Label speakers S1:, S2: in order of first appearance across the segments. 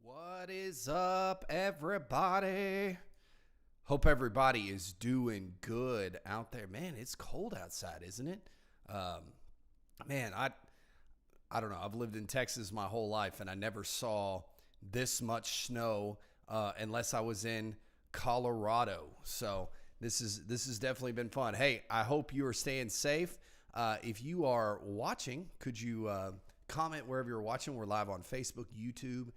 S1: What is up, everybody? Hope everybody is doing good out there. Man, it's cold outside, isn't it? Um, man, I don't know. I've lived in Texas my whole life, and I never saw this much snow unless I was in Colorado. So this has definitely been fun. Hey, I hope you are staying safe. If you are watching, could you comment wherever you're watching? We're live on Facebook, YouTube,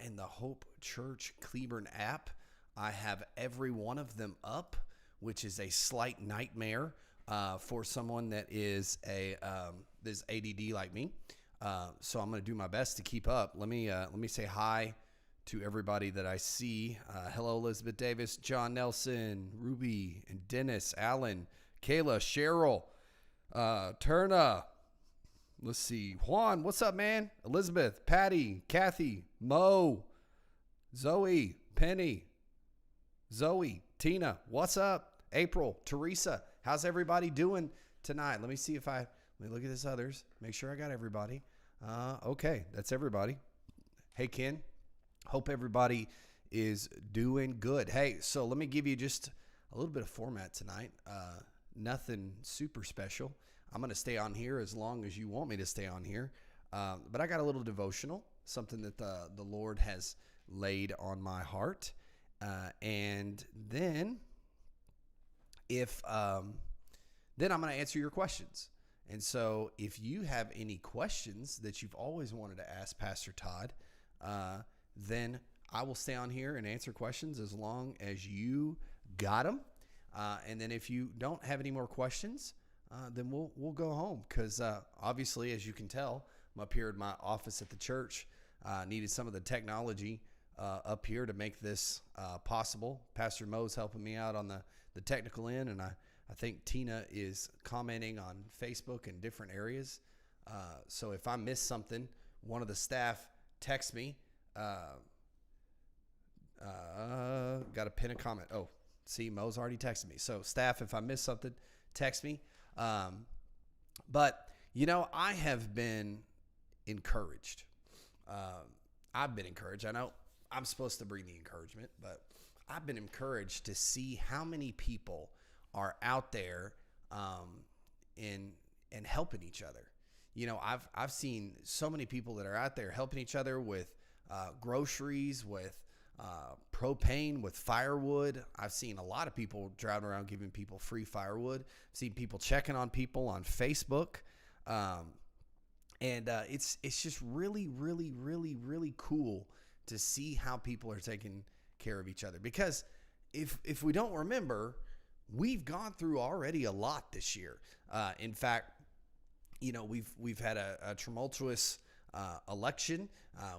S1: and the Hope Church Cleburne app. I have every one of them up, which is a slight nightmare for someone that is this ADD like me. So I'm going to do my best to keep up. Let me say hi to everybody that I see. Hello, Elizabeth Davis, John Nelson, Ruby, and Dennis, Alan, Kayla, Cheryl, Turna. Let's see. Juan, what's up, man? Elizabeth, Patty, Kathy, Mo, Zoe, Penny, Zoe, Tina, what's up? April, Teresa, how's everybody doing tonight? Let me look at this others. Make sure I got everybody. Okay, that's everybody. Hey, Ken, hope everybody is doing good. Hey, so let me give you just a little bit of format tonight. Nothing super special. I'm going to stay on here as long as you want me to stay on here. But I got a little devotional, something that the Lord has laid on my heart. And then I'm going to answer your questions. And so if you have any questions that you've always wanted to ask Pastor Todd, then I will stay on here and answer questions as long as you got them. And then if you don't have any more questions, then we'll go home because obviously, as you can tell, I'm up here in my office at the church. Needed some of the technology up here to make this possible. Pastor Mo's helping me out on the technical end, and I think Tina is commenting on Facebook in different areas. So if I miss something, one of the staff text me. Got to pin a comment. Oh, see, Mo's already texted me. So staff, if I miss something, text me. But I have been encouraged. I've been encouraged. I know I'm supposed to bring the encouragement, but I've been encouraged to see how many people are out there, and helping each other. I've seen so many people that are out there helping each other with groceries, with propane, with firewood. I've seen a lot of people driving around giving people free firewood. I've seen people checking on people on Facebook. And it's just really, really, really, really cool to see how people are taking care of each other. Because if we don't remember, we've gone through already a lot this year. In fact, we've had a tumultuous election.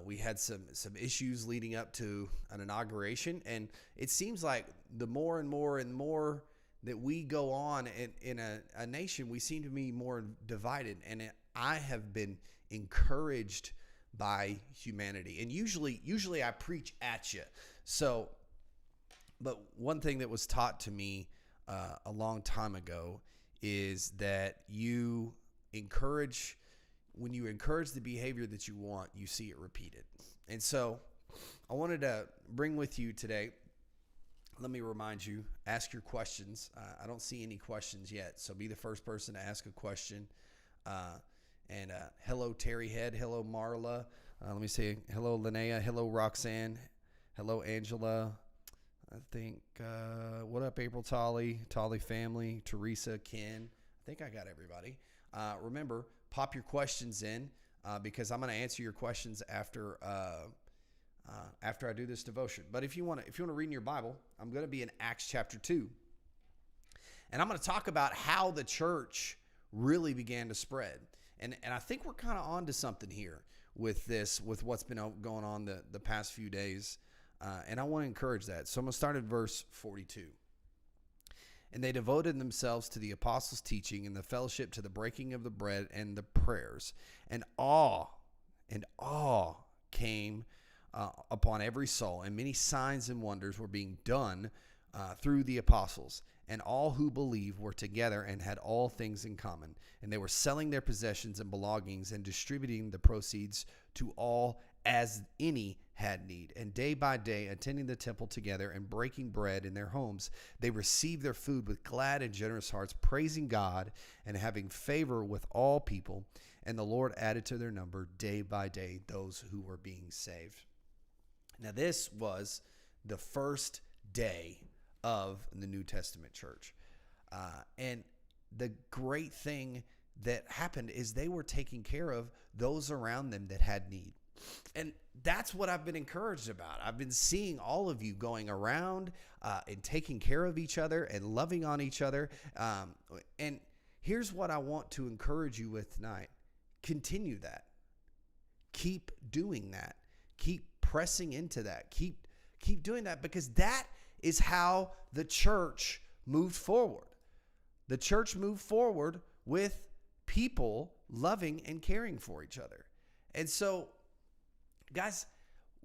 S1: We had some issues leading up to an inauguration, and it seems like the more and more and more that we go on in a nation, we seem to be more divided. And I have been encouraged by humanity, and usually I preach at you. So, but one thing that was taught to me a long time ago is that when you encourage the behavior that you want, you see it repeated. And so I wanted to bring with you today, let me remind you, ask your questions. I don't see any questions yet, so be the first person to ask a question. And hello, Terry Head. Hello, Marla. Let me say hello, Linnea. Hello, Roxanne. Hello, Angela. I think, what up, April, Tolly family, Teresa, Ken. I think I got everybody. Remember, pop your questions in because I'm going to answer your questions after I do this devotion. But if you want to read in your Bible, I'm going to be in Acts chapter 2. And I'm going to talk about how the church really began to spread. And I think we're kind of on to something here with what's been going on the past few days. And I want to encourage that. So I'm going to start at verse 42. And they devoted themselves to the apostles' teaching and the fellowship, to the breaking of the bread and the prayers. And awe came upon every soul, and many signs and wonders were being done through the apostles. And all who believed were together and had all things in common. And they were selling their possessions and belongings and distributing the proceeds to all as any had need, and day by day, attending the temple together and breaking bread in their homes, they received their food with glad and generous hearts, praising God and having favor with all people. And the Lord added to their number day by day those who were being saved. Now, this was the first day of the New Testament church. And the great thing that happened is they were taking care of those around them that had need. And that's what I've been encouraged about. I've been seeing all of you going around and taking care of each other and loving on each other. And here's what I want to encourage you with tonight. Continue that. Keep doing that. Keep pressing into that. Keep doing that, because that is how the church moved forward. The church moved forward with people loving and caring for each other. And so, guys,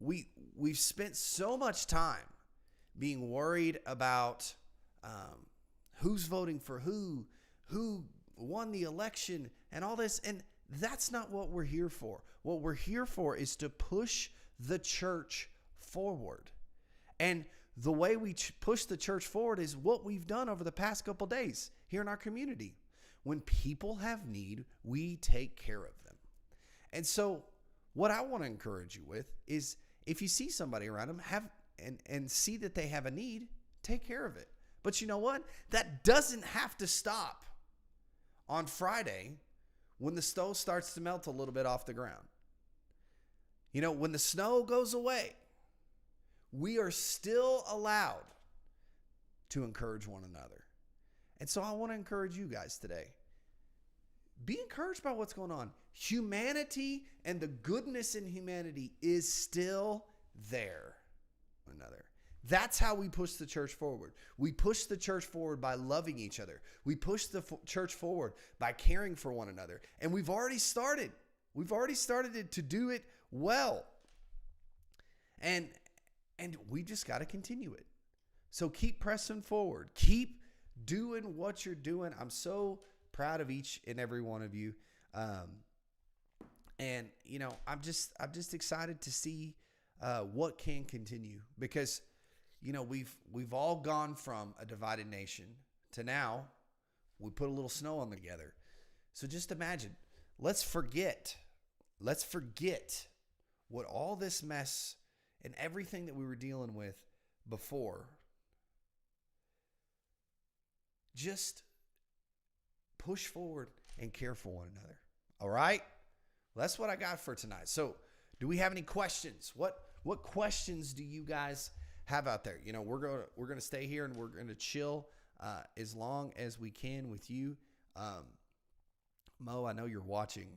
S1: we've spent so much time being worried about who's voting for who won the election and all this. And that's not what we're here for. What we're here for is to push the church forward. And the way we push the church forward is what we've done over the past couple days here in our community. When people have need, we take care of them. And so what I want to encourage you with is, if you see somebody around them and see that they have a need, take care of it. But you know what? That doesn't have to stop on Friday when the snow starts to melt a little bit off the ground. You know, when the snow goes away, we are still allowed to encourage one another. And so I want to encourage you guys today. Be encouraged by what's going on. Humanity and the goodness in humanity is still there. Another. That's how we push the church forward. We push the church forward by loving each other. We push the church forward by caring for one another. And we've already started. We've already started to do it well. And we just got to continue it. So keep pressing forward. Keep doing what you're doing. I'm so proud of each and every one of you. And you know, I'm just excited to see what can continue, because you know, we've all gone from a divided nation to now we put a little snow on together. So just imagine, let's forget what all this mess and everything that we were dealing with before. Just push forward and care for one another. All right? Well, that's what I got for tonight. So, do we have any questions? What questions do you guys have out there? You know, we're going to stay here and we're going to chill as long as we can with you. Mo, I know you're watching.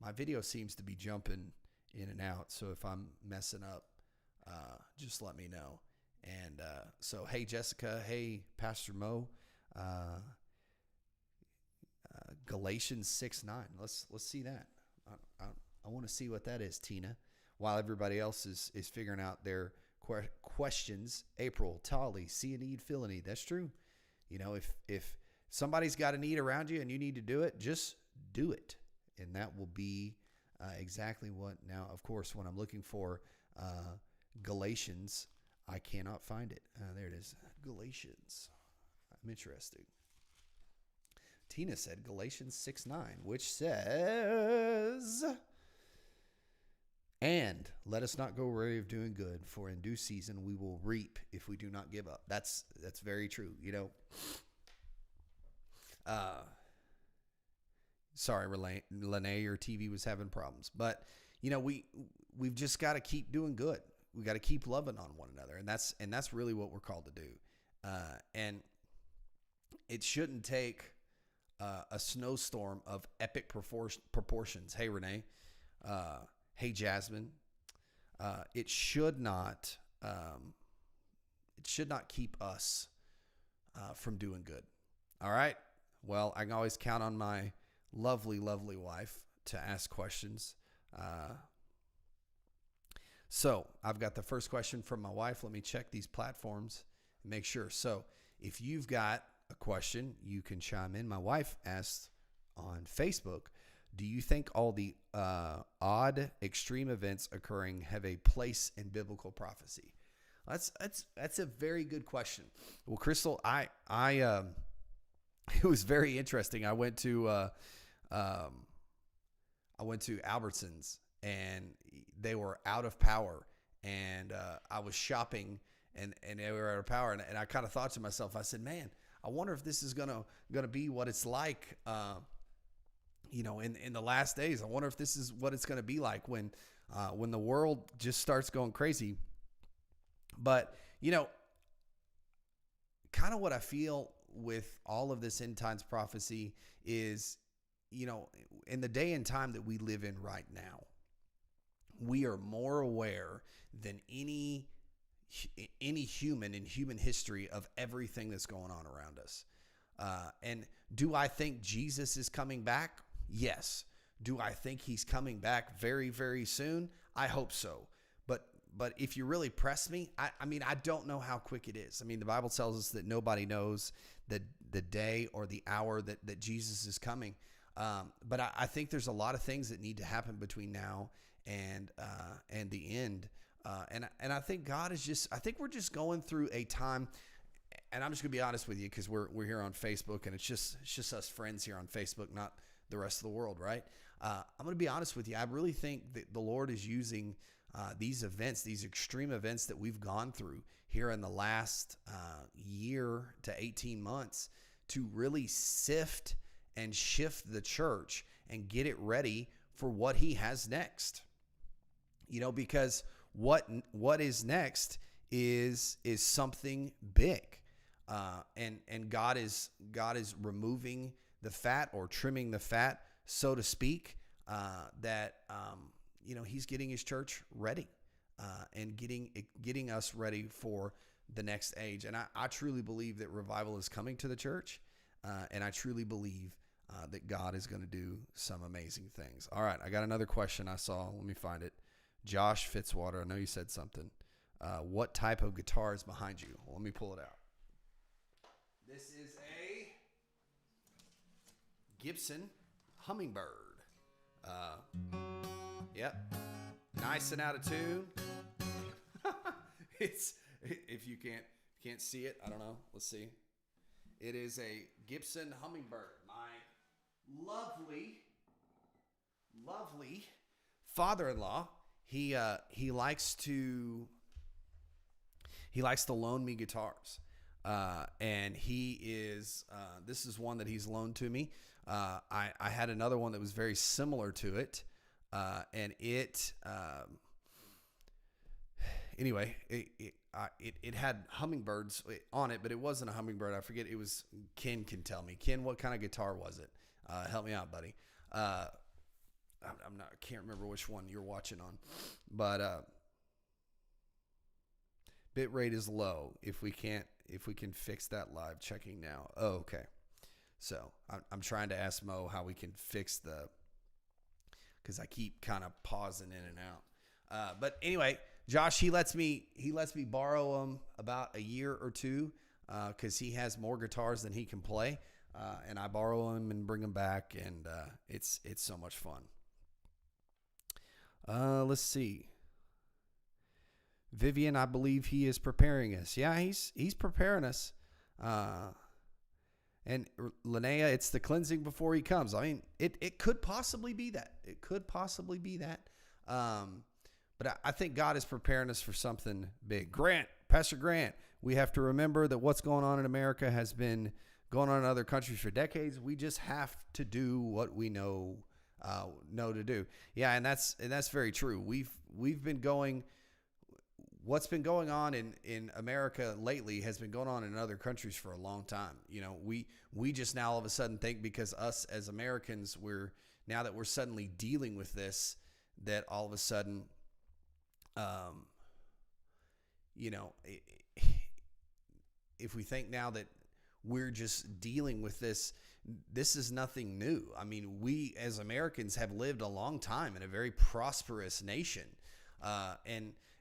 S1: My video seems to be jumping in and out, so if I'm messing up, just let me know. And so, hey, Jessica. Hey, Pastor Mo. Galatians 6:9. Let's see that. I want to see what that is, Tina. While everybody else is figuring out their questions. April, Tolly, see a need, fill a need. That's true. You know, if somebody's got a need around you and you need to do it, just do it, and that will be exactly what. Now, of course, when I'm looking for Galatians, I cannot find it. There it is. Galatians. I'm interested. Tina said Galatians 6:9, which says, and let us not go weary of doing good, for in due season we will reap if we do not give up. That's very true. You know, sorry, Lene, your TV was having problems, but you know, we've just got to keep doing good. We got to keep loving on one another, and that's really what we're called to do. And it shouldn't take a snowstorm of epic proportions. Hey, Renee. Hey, Jasmine. It should not keep us from doing good. All right. Well, I can always count on my lovely, lovely wife to ask questions. So I've got the first question from my wife. Let me check these platforms and make sure. So if you've got a question, you can chime in. My wife asked on Facebook, Do you think all the odd extreme events occurring have a place in biblical prophecy? That's a very good question. Well, Crystal, I it was very interesting. I went to Albertsons, and they were out of power, and I was shopping, and they were out of power, and I kind of thought to myself, I said, man, I wonder if this is gonna be what it's like, in the last days. I wonder if this is what it's gonna be like when the world just starts going crazy. But kind of what I feel with all of this end times prophecy is, in the day and time that we live in right now, we are more aware than any human in human history of everything that's going on around us. And do I think Jesus is coming back? Yes. Do I think he's coming back very, very soon? I hope so. But if you really press me, I mean, I don't know how quick it is. I mean, the Bible tells us that nobody knows the day or the hour that Jesus is coming. But I think there's a lot of things that need to happen between now and the end. And I think I think we're just going through a time, and I'm just gonna be honest with you, because we're here on Facebook, and it's just us friends here on Facebook, not the rest of the world, right? I'm gonna be honest with you. I really think that the Lord is using these events, these extreme events that we've gone through here in the last year to 18 months, to really sift and shift the church and get it ready for what he has next. Because what is next is something big, and God is removing the fat, or trimming the fat, so to speak. That he's getting his church ready, and getting us ready for the next age. And I truly believe that revival is coming to the church, and I truly believe that God is going to do some amazing things. All right, I got another question I saw. Let me find it. Josh Fitzwater, I know you said something. What type of guitar is behind you? Well, let me pull it out. This is a Gibson Hummingbird. Yep, nice and out of tune. It's, if you can't see it, I don't know. Let's see. It is a Gibson Hummingbird. My lovely father-in-law. He likes to loan me guitars, and he is. This is one that he's loaned to me. I had another one that was very similar to it, and anyway, it had hummingbirds on it, but it wasn't a hummingbird. I forget. It was, Ken can tell me. Ken, what kind of guitar was it? Help me out, buddy. I can't remember which one you're watching on, but bit rate is low. If we can fix that live, checking now. Oh, okay. So I'm trying to ask Mo how we can fix because I keep kind of pausing in and out. But anyway, Josh, he lets me borrow them about a year or two, because he has more guitars than he can play, and I borrow them and bring them back, and it's so much fun. Let's see. Vivian, I believe he is preparing us. Yeah, he's preparing us. And Linnea, it's the cleansing before he comes. I mean, it could possibly be that. It could possibly be that. But I think God is preparing us for something big. Pastor Grant, we have to remember that what's going on in America has been going on in other countries for decades. We just have to do what we know to do. Yeah, and that's very true. We've been going. What's been going on in America lately has been going on in other countries for a long time. We just now all of a sudden think, because us as Americans, now that we're suddenly dealing with this, that all of a sudden, if we think now that we're just dealing with this is nothing new. I mean, we as Americans have lived a long time in a very prosperous nation,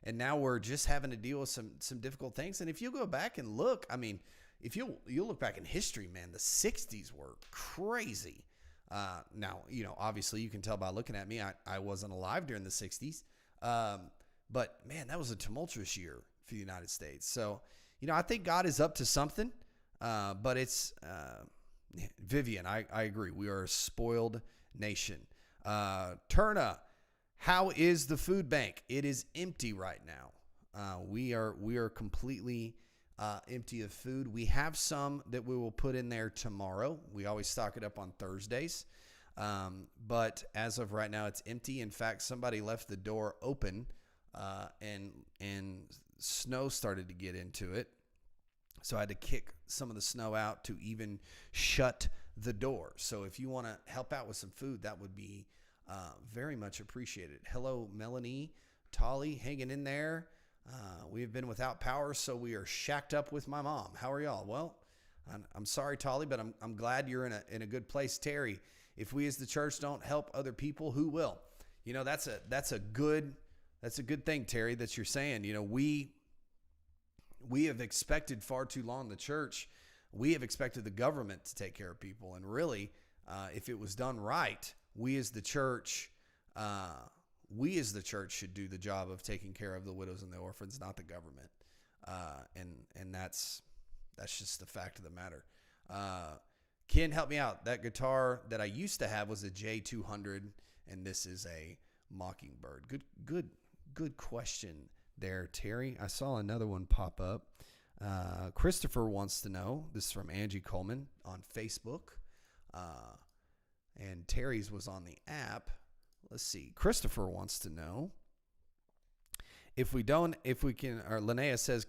S1: and now we're just having to deal with some difficult things. And if you go back and look, I mean, if you'll look back in history, man, the 60s were crazy. Now, obviously you can tell by looking at me, I wasn't alive during the 60s. But man, that was a tumultuous year for the United States. So, I think God is up to something, but it's, Vivian, I agree. We are a spoiled nation. Turna, how is the food bank? It is empty right now. We are completely empty of food. We have some that we will put in there tomorrow. We always stock it up on Thursdays. But as of right now, it's empty. In fact, somebody left the door open, and snow started to get into it. So I had to kick some of the snow out to even shut the door. So if you want to help out with some food, that would be very much appreciated. Hello, Melanie, Tolly, hanging in there. We have been without power, so we are shacked up with my mom. How are y'all? Well, I'm sorry, Tolly, but I'm glad you're in a good place. Terry, if we as the church don't help other people, who will? That's a good thing, Terry, that you're saying. We have expected far too long, the church, we have expected the government to take care of people. And really, if it was done right, we as the church should do the job of taking care of the widows and the orphans, not the government. And that's just the fact of the matter. Ken, help me out. That guitar that I used to have was a J200, and this is a Mockingbird. Good question there, Terry. I saw another one pop up. Christopher wants to know. This is from Angie Coleman on Facebook. And Terry's was on the app. Let's see. Christopher wants to know if we can, or Linnea says,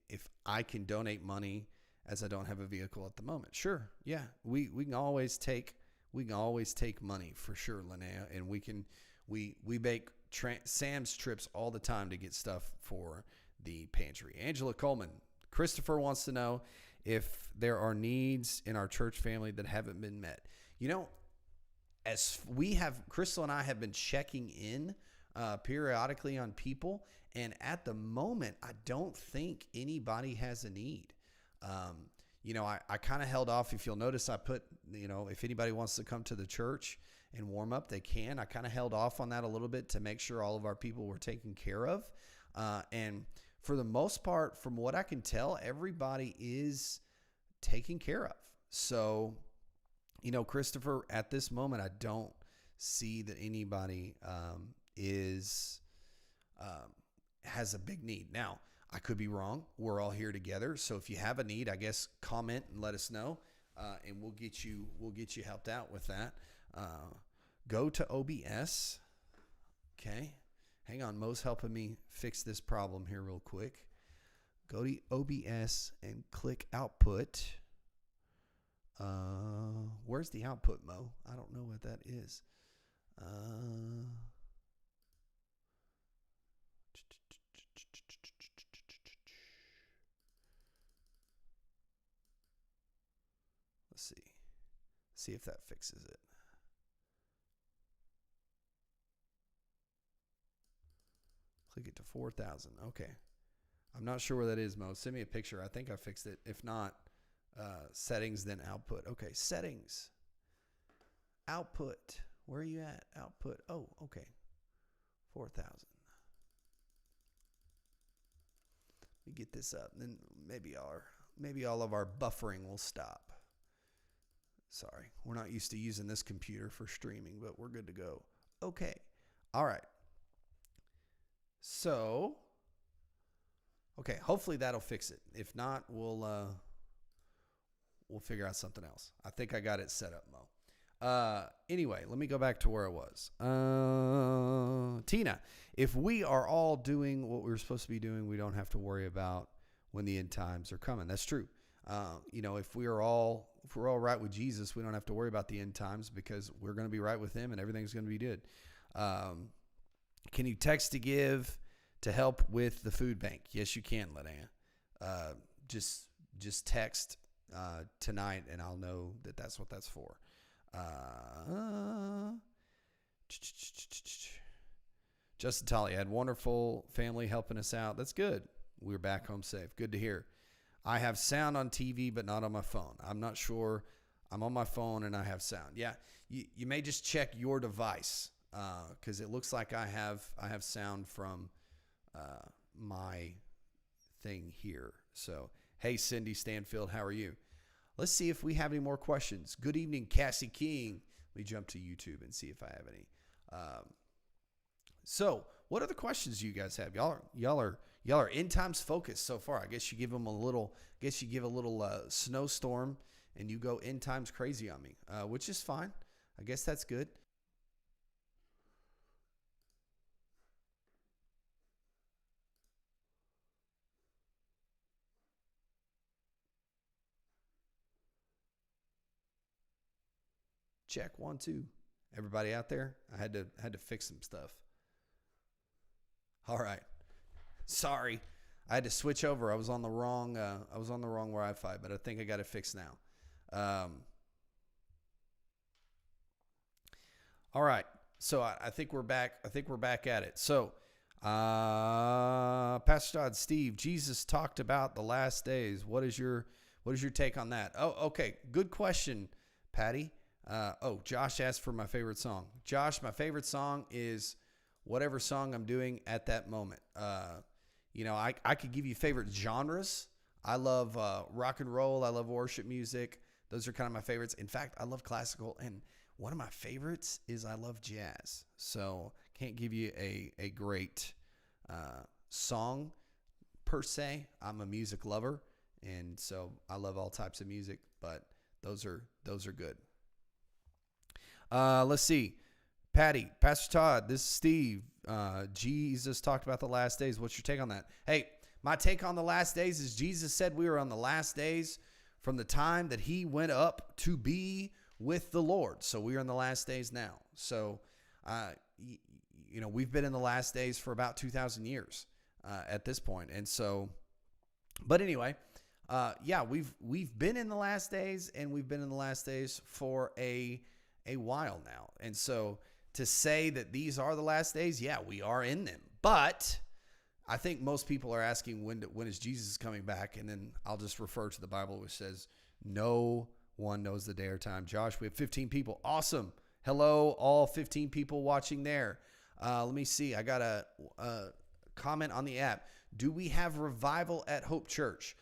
S1: if I can donate money as I don't have a vehicle at the moment. Sure. Yeah. We can always take money for sure, Linnea. And we make Sam's trips all the time to get stuff for the pantry. Angela Coleman. Christopher wants to know if there are needs in our church family that haven't been met. As Crystal and I have been checking in periodically on people, and at the moment, I don't think anybody has a need. I kind of held off. If you'll notice, I put, if anybody wants to come to the church and warm up, they can. I kind of held off on that a little bit to make sure all of our people were taken care of. And for the most part, from what I can tell, everybody is taken care of. So, Christopher, at this moment, I don't see that anybody has a big need. Now, I could be wrong. We're all here together. So if you have a need, I guess comment and let us know, and we'll get you helped out with that. Go to OBS. Okay. Hang on. Mo's helping me fix this problem here real quick. Go to OBS and click output. Where's the output, Mo? I don't know what that is. Let's see if that fixes it. Click it to 4,000. Okay. I'm not sure where that is, Mo. Send me a picture. I think I fixed it. If not, settings, then output. Okay, settings. Output. Where are you at? Output. Oh, okay. 4,000. Let me get this up. Then maybe all of our buffering will stop. Sorry. We're not used to using this computer for streaming, but we're good to go. Okay. All right. So, okay, hopefully that'll fix it. If not, we'll figure out something else. I think I got it set up, Mo. Anyway, let me go back to where I was. Tina, if we are all doing what we're supposed to be doing, we don't have to worry about when the end times are coming. That's true. If we're all right with Jesus, we don't have to worry about the end times because we're going to be right with him and everything's going to be good. Can you text to give to help with the food bank? Yes, you can, Linnea. Just text tonight, and I'll know that that's what that's for. Justin Tolley had wonderful family helping us out. That's good. We're back home safe. Good to hear. I have sound on TV, but not on my phone. I'm not sure. I'm on my phone and I have sound. Yeah. you may just check your device because it looks like I have sound from my thing here. So, hey, Cindy Stanfield, how are you? Let's see if we have any more questions. Good evening, Cassie King. Let me jump to YouTube and see if I have any. So, what other questions do you guys have? Y'all are end times focused so far. I guess you give them a little. Snowstorm, and you go end times crazy on me, which is fine. I guess that's good. Check 1 2. Everybody out there? I had to fix some stuff. All right. Sorry. I had to switch over. I was on the wrong Wi-Fi, but I think I got it fixed now. All right. So I think we're back. I think we're back at it. So, Pastor Todd, Steve, Jesus talked about the last days. What is your take on that? Oh, okay. Good question, Patty. Josh asked for my favorite song. Josh, my favorite song is whatever song I'm doing at that moment. I could give you favorite genres. I love rock and roll. I love worship music. Those are kind of my favorites. In fact, I love classical. And one of my favorites is I love jazz. So can't give you a great song per se. I'm a music lover. And so I love all types of music. But those are good. Let's see. Patty, Pastor Todd, this is Steve. Jesus talked about the last days. What's your take on that? Hey, my take on the last days is Jesus said we were on the last days from the time that he went up to be with the Lord. So we are in the last days now. So, we've been in the last days for about 2,000 years at this point. And so, but anyway, we've been in the last days, and we've been in the last days for a while now. And so to say that these are the last days, yeah, we are in them. But I think most people are asking when is Jesus coming back? And then I'll just refer to the Bible, which says no one knows the day or time. Josh, we have 15 people. Awesome. Hello, all 15 people watching there. Let me see. I got a comment on the app. Do we have revival at Hope Church?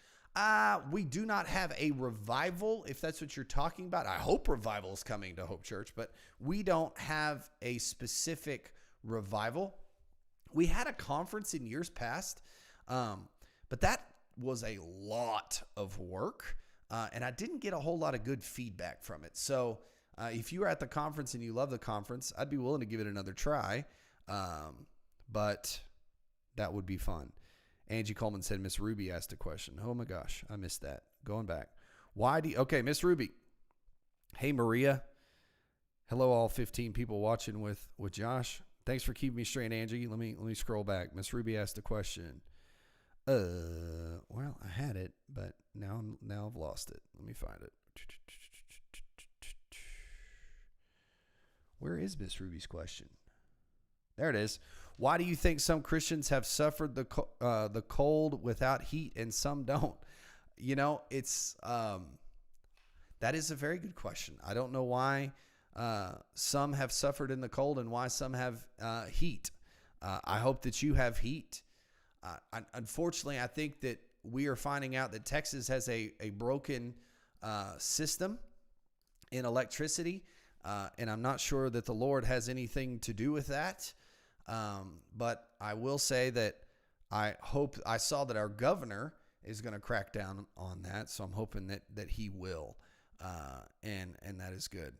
S1: We do not have a revival, if that's what you're talking about. I hope revival is coming to Hope Church, but we don't have a specific revival. We had a conference in years past, but that was a lot of work, and I didn't get a whole lot of good feedback from it. So if you were at the conference and you love the conference, I'd be willing to give it another try, but that would be fun. Angie Coleman said Miss Ruby asked a question. Oh my gosh, I missed that. Going back. Okay, Miss Ruby. Hey, Maria. Hello, all 15 people watching with Josh. Thanks for keeping me straight, Angie. Let me scroll back. Miss Ruby asked a question. Well, I had it, but now I've lost it. Let me find it. Where is Miss Ruby's question? There it is. Why do you think some Christians have suffered the cold without heat and some don't? It's that is a very good question. I don't know why some have suffered in the cold and why some have heat. I hope that you have heat. Unfortunately, I think that we are finding out that Texas has a broken system in electricity, and I'm not sure that the Lord has anything to do with that. But I will say that I saw that our governor is going to crack down on that. So I'm hoping that he will. And that is good.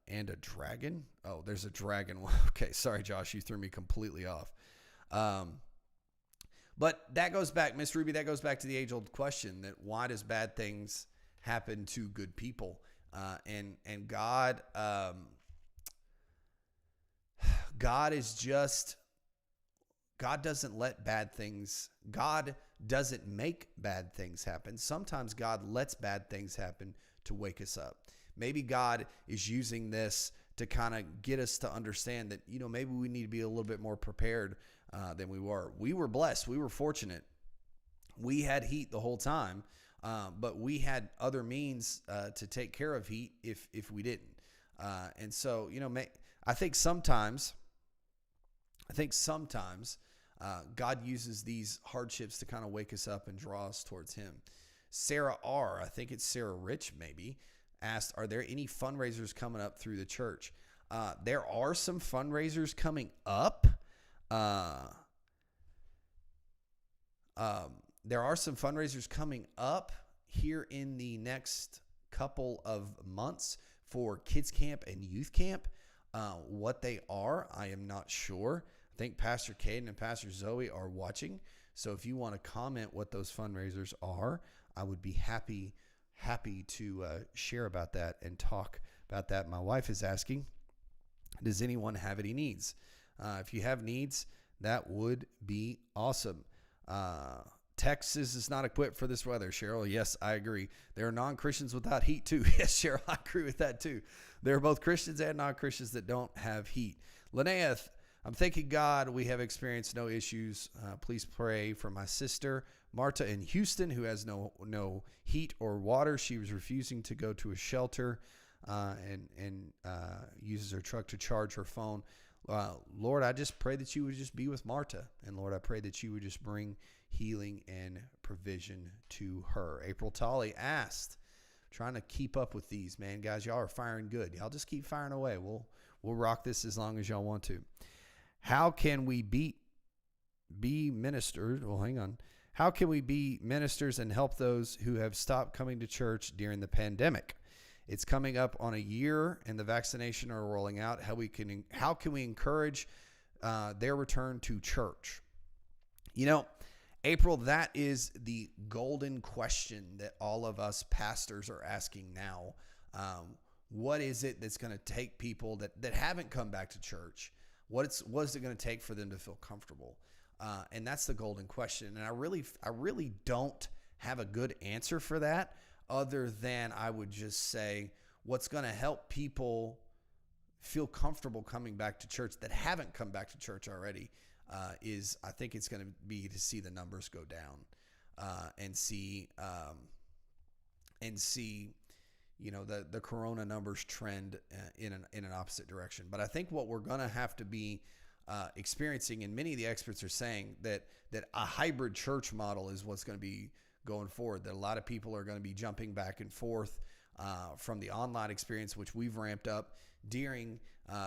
S1: And a dragon. Oh, there's a dragon. Okay. Sorry, Josh, you threw me completely off. But that goes back, Miss Ruby, that goes back to the age old question that why does bad things happen to good people? And God, God doesn't let bad things, God doesn't make bad things happen. Sometimes God lets bad things happen to wake us up. Maybe God is using this to kind of get us to understand that, maybe we need to be a little bit more prepared than we were. We were blessed. We were fortunate. We had heat the whole time, but we had other means to take care of heat if we didn't. And so, I think sometimes God uses these hardships to kind of wake us up and draw us towards Him. Sarah R., I think it's Sarah Rich maybe, asked, are there any fundraisers coming up through the church? There are some fundraisers coming up. There are some fundraisers coming up here in the next couple of months for kids camp and youth camp. What they are, I am not sure. I think Pastor Caden and Pastor Zoe are watching. So if you want to comment what those fundraisers are, I would be happy to share about that and talk about that. My wife is asking, does anyone have any needs? If you have needs, that would be awesome. Texas is not equipped for this weather, Cheryl. Yes, I agree. There are non-Christians without heat too. Yes, Cheryl, I agree with that too. There are both Christians and non-Christians that don't have heat. Linnea, I'm thanking God we have experienced no issues. Please pray for my sister, Marta in Houston, who has no heat or water. She was refusing to go to a shelter and uses her truck to charge her phone. Lord, I just pray that you would just be with Marta. And Lord, I pray that you would just bring healing and provision to her. April Tolley asked, trying to keep up with these, man. Guys, y'all are firing good. Y'all just keep firing away. We'll rock this as long as y'all want to. How can we be ministers? Well, hang on. How can we be ministers and help those who have stopped coming to church during the pandemic? It's coming up on a year and the vaccination are rolling out. How can we encourage their return to church? April, that is the golden question that all of us pastors are asking now. What is it that's going to take people that haven't come back to church? What is it going to take for them to feel comfortable? And that's the golden question. And I really don't have a good answer for that, other than I would just say what's going to help people feel comfortable coming back to church that haven't come back to church already is, I think it's going to be to see the numbers go down and see the corona numbers trend in an opposite direction. But I think what we're going to have to be experiencing, and many of the experts are saying that a hybrid church model is what's going to be going forward, that a lot of people are going to be jumping back and forth from the online experience, which we've ramped up during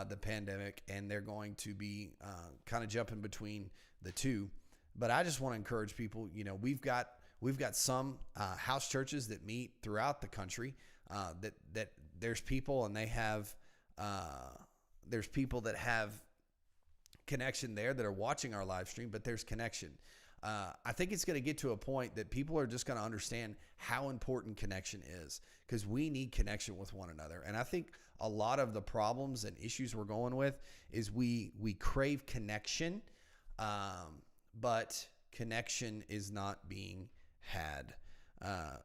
S1: the pandemic, and they're going to be kind of jumping between the two. But I just want to encourage people, we've got some house churches that meet throughout the country, that there's people and there's people that have connection there that are watching our live stream, but there's connection. I think it's going to get to a point that people are just going to understand how important connection is, because we need connection with one another. And I think a lot of the problems and issues we're going with is we crave connection, but connection is not being had.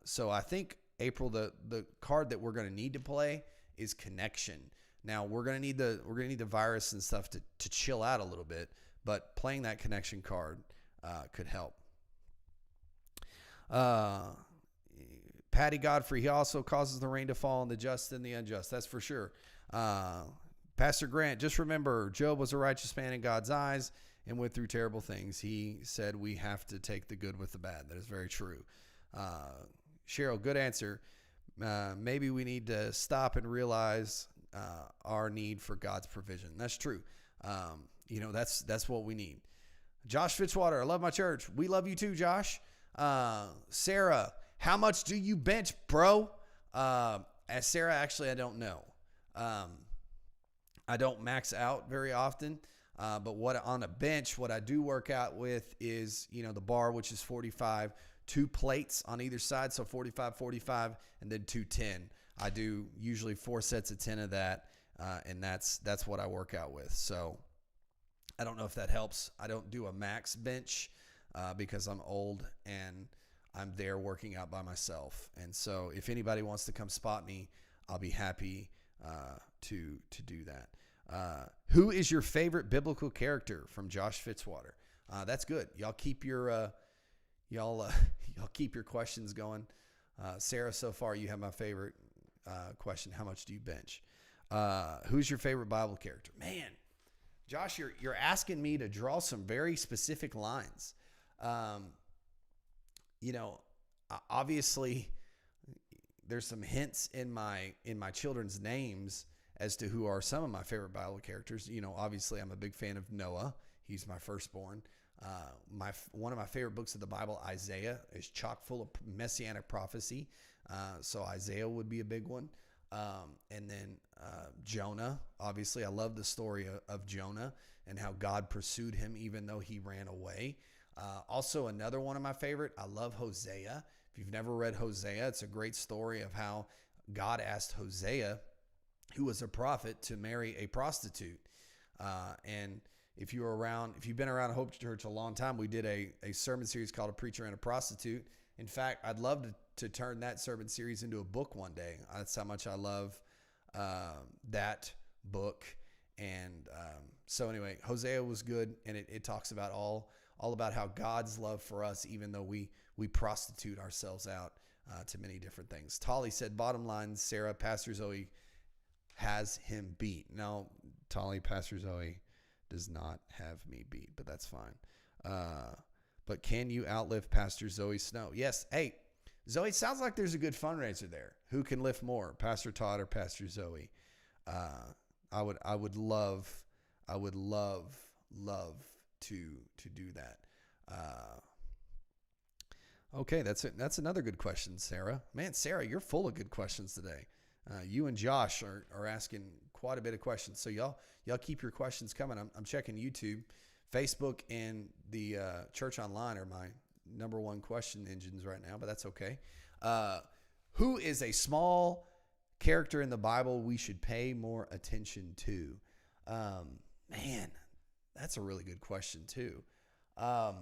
S1: So I think, April, the card that we're going to need to play is connection. Now we're going to need the virus and stuff to chill out a little bit, but playing that connection card could help. Patty Godfrey, he also causes the rain to fall on the just and the unjust. That's for sure. Pastor Grant, just remember, Job was a righteous man in God's eyes and went through terrible things. He said we have to take the good with the bad. That is very true. Cheryl, good answer. Maybe we need to stop and realize our need for God's provision. That's true. That's what we need. Josh Fitzwater, I love my church. We love you too, Josh. Sarah, how much do you bench, bro? As Sarah, actually, I don't know. I don't max out very often. But on a bench, what I do work out with is, the bar, which is 45, 2 plates on either side. So 45, 45, and then 210. I do usually 4 sets of 10 of that. And that's what I work out with. So I don't know if that helps. I don't do a max bench because I'm old and I'm there working out by myself. And so if anybody wants to come spot me, I'll be happy to do that. Who is your favorite biblical character? From Josh Fitzwater. That's good. Y'all keep your questions going. Sarah, so far you have my favorite question. How much do you bench? Who's your favorite Bible character? Man, Josh, you're asking me to draw some very specific lines. You know, obviously there's some hints in my children's names as to who are some of my favorite Bible characters. You know, obviously I'm a big fan of Noah. He's my firstborn. One of my favorite books of the Bible, Isaiah, is chock full of messianic prophecy. So Isaiah would be a big one. And then Jonah. Obviously, I love the story of Jonah and how God pursued him even though he ran away. Also, another one of my favorite, I love Hosea. If you've never read Hosea, it's a great story of how God asked Hosea, who was a prophet, to marry a prostitute. And if you've been around Hope Church a long time, we did a sermon series called A Preacher and a Prostitute. In fact, I'd love to turn that sermon series into a book one day. That's how much I love that book. And so anyway, Hosea was good, and it talks about all about how God's love for us, even though we prostitute ourselves out to many different things. Tolly said, bottom line, Sarah, Pastor Zoe has him beat. No, Tolly, Pastor Zoe does not have me beat, but that's fine. But can you outlift Pastor Zoe Snow? Yes. Hey, Zoe, sounds like there's a good fundraiser there. Who can lift more, Pastor Todd or Pastor Zoe? I would love to do that. Okay, that's another good question, Sarah. Man, Sarah, you're full of good questions today. You and Josh are asking quite a bit of questions. So y'all keep your questions coming. I'm checking YouTube, Facebook, and the Church Online are my number one question engines right now, but that's okay. Who is a small character in the Bible we should pay more attention to? Man, that's a really good question too. I'm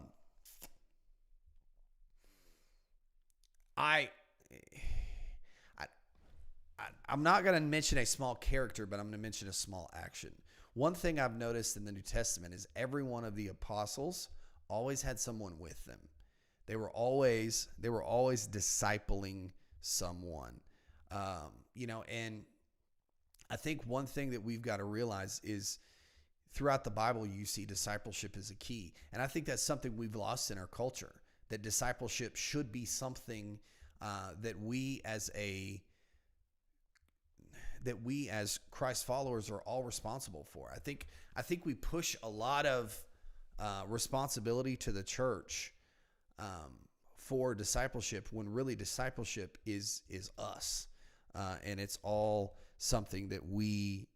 S1: not going to mention a small character, but I'm going to mention a small action. One thing I've noticed in the New Testament is every one of the apostles always had someone with them. They were always discipling someone. And I think one thing that we've got to realize is throughout the Bible, you see discipleship as a key. And I think that's something we've lost in our culture, that discipleship should be something that we as Christ followers are all responsible for. I think we push a lot of responsibility to the church for discipleship, when really discipleship is us, and it's all something that we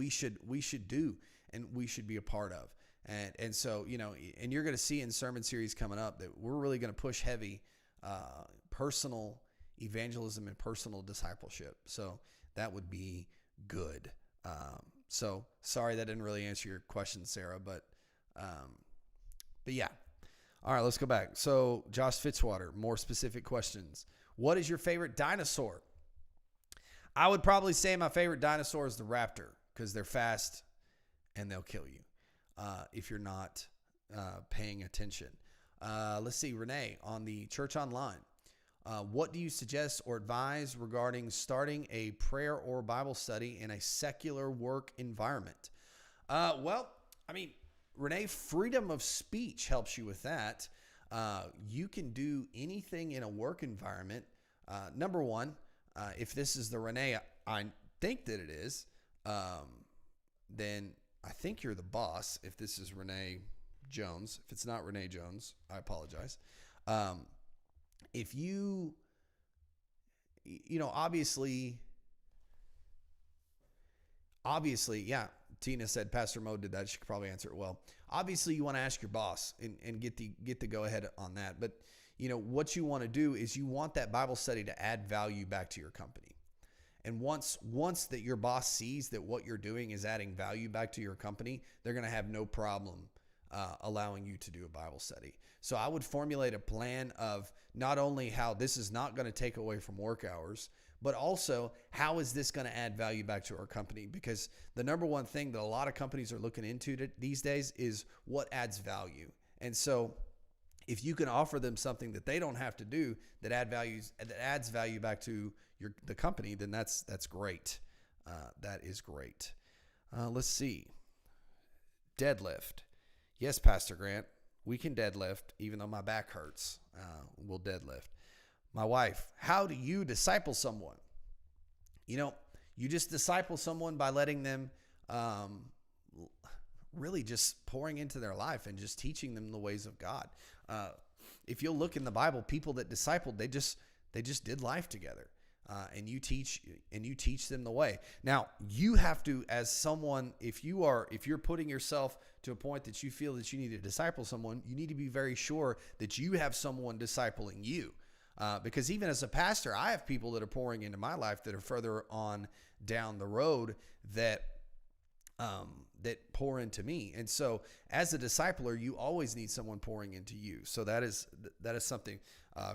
S1: should do and we should be a part of. And so, and you're going to see in sermon series coming up that we're really going to push heavy personal evangelism and personal discipleship. So that would be good. So sorry that didn't really answer your question, Sarah, but yeah. All right, let's go back. So Josh Fitzwater, more specific questions. What is your favorite dinosaur? I would probably say my favorite dinosaur is the raptor, because they're fast and they'll kill you if you're not paying attention. Let's see, Renee on the Church Online. What do you suggest or advise regarding starting a prayer or Bible study in a secular work environment? Renee, freedom of speech helps you with that. You can do anything in a work environment. Number one, if this is the Renee I think that it is, then I think you're the boss. If this is Renee Jones, if it's not Renee Jones, I apologize. If you obviously, yeah, Tina said Pastor Mo did that. She could probably answer it well. Obviously, you want to ask your boss and get the go ahead on that. But what you want to do is you want that Bible study to add value back to your company. And once that your boss sees that what you're doing is adding value back to your company, they're going to have no problem allowing you to do a Bible study. So I would formulate a plan of not only how this is not going to take away from work hours, but also how is this going to add value back to our company? Because the number one thing that a lot of companies are looking into these days is what adds value. And so if you can offer them something that they don't have to do that adds value back to the company, then that's great. That is great. Let's see. Deadlift. Yes, Pastor Grant, we can deadlift, even though my back hurts. We'll deadlift. My wife, how do you disciple someone? You just disciple someone by letting them really just pouring into their life and just teaching them the ways of God. If you'll look in the Bible, people that discipled, they just did life together. And you teach them the way. Now, you have to, as someone, if you're putting yourself to a point that you feel that you need to disciple someone, you need to be very sure that you have someone discipling you. Because even as a pastor, I have people that are pouring into my life that are further on down the road that pour into me. And so as a discipler, you always need someone pouring into you. So that is something.